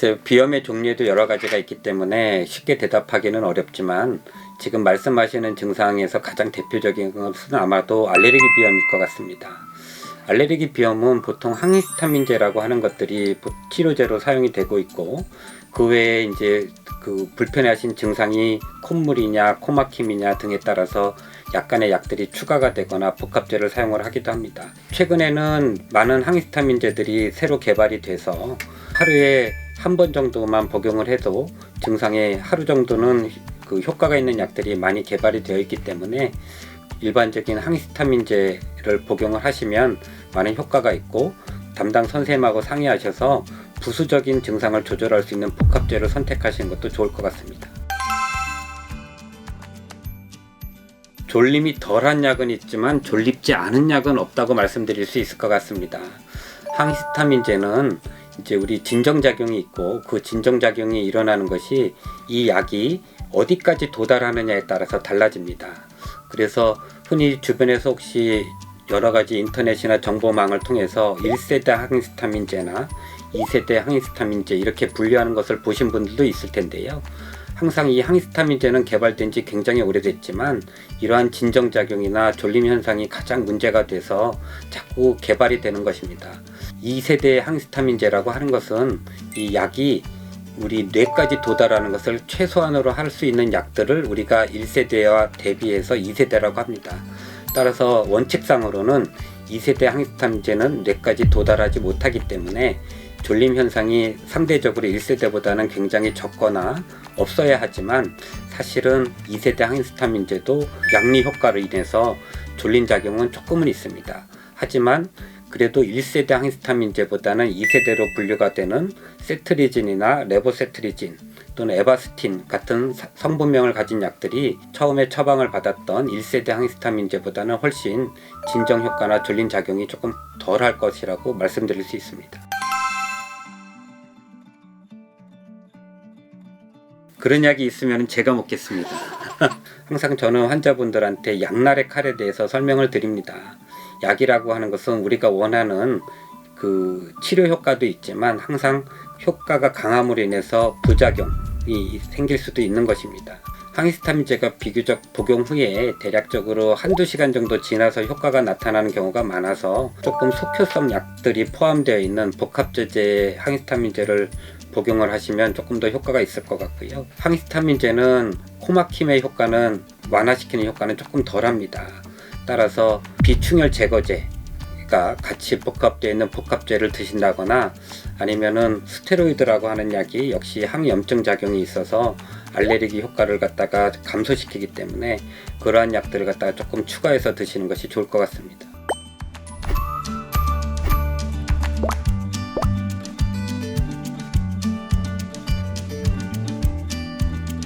글쎄요, 비염의 종류에도 여러 가지가 있기 때문에 쉽게 대답하기는 어렵지만 지금 말씀하시는 증상에서 가장 대표적인 것은 아마도 알레르기 비염일 것 같습니다. 알레르기 비염은 보통 항히스타민제라고 하는 것들이 치료제로 사용이 되고 있고, 그 외에 이제 그 불편해하신 증상이 콧물이냐 코막힘이냐 등에 따라서 약간의 약들이 추가가 되거나 복합제를 사용을 하기도 합니다. 최근에는 많은 항히스타민제들이 새로 개발이 돼서 하루에 한 번 정도만 복용을 해도 증상에 하루 정도는 그 효과가 있는 약들이 많이 개발이 되어 있기 때문에 일반적인 항히스타민제를 복용을 하시면 많은 효과가 있고, 담당 선생님하고 상의하셔서 부수적인 증상을 조절할 수 있는 복합제를 선택하시는 것도 좋을 것 같습니다. 졸림이 덜한 약은 있지만 졸립지 않은 약은 없다고 말씀드릴 수 있을 것 같습니다. 항히스타민제는 이제 우리 진정작용이 있고, 그 진정작용이 일어나는 것이 이 약이 어디까지 도달하느냐에 따라서 달라집니다. 그래서 흔히 주변에서 혹시 여러가지 인터넷이나 정보망을 통해서 1세대 항히스타민제나 2세대 항히스타민제 이렇게 분류하는 것을 보신 분들도 있을 텐데요. 항상 이 항히스타민제는 개발된 지 굉장히 오래됐지만 이러한 진정작용이나 졸림 현상이 가장 문제가 돼서 자꾸 개발이 되는 것입니다. 2세대 항히스타민제라고 하는 것은 이 약이 우리 뇌까지 도달하는 것을 최소한으로 할 수 있는 약들을 우리가 1세대와 대비해서 2세대라고 합니다. 따라서 원칙상으로는 2세대 항히스타민제는 뇌까지 도달하지 못하기 때문에 졸림 현상이 상대적으로 1세대보다는 굉장히 적거나 없어야 하지만, 사실은 2세대 항히스타민제도 약리 효과로 인해서 졸림 작용은 조금은 있습니다. 하지만 그래도 1세대 항히스타민제보다는 2세대로 분류가 되는 세트리진이나 레보세트리진 또는 에바스틴 같은 성분명을 가진 약들이 처음에 처방을 받았던 1세대 항히스타민제보다는 훨씬 진정 효과나 졸림 작용이 조금 덜할 것이라고 말씀드릴 수 있습니다. 그런 약이 있으면 제가 먹겠습니다. 항상 저는 환자분들한테 약날의 칼에 대해서 설명을 드립니다. 약이라고 하는 것은 우리가 원하는 그 치료 효과도 있지만 항상 효과가 강함으로 인해서 부작용이 생길 수도 있는 것입니다. 항히스타민제가 비교적 복용 후에 대략적으로 한두 시간 정도 지나서 효과가 나타나는 경우가 많아서 조금 속효성 약들이 포함되어 있는 복합제제 항히스타민제를 복용을 하시면 조금 더 효과가 있을 것 같고요. 항히스타민제는 코막힘의 효과는 완화시키는 효과는 조금 덜합니다. 따라서 비충혈 제거제가 같이 복합되어 있는 복합제를 드신다거나 아니면은 스테로이드라고 하는 약이 역시 항염증 작용이 있어서 알레르기 효과를 갖다가 감소시키기 때문에 그러한 약들을 갖다가 조금 추가해서 드시는 것이 좋을 것 같습니다.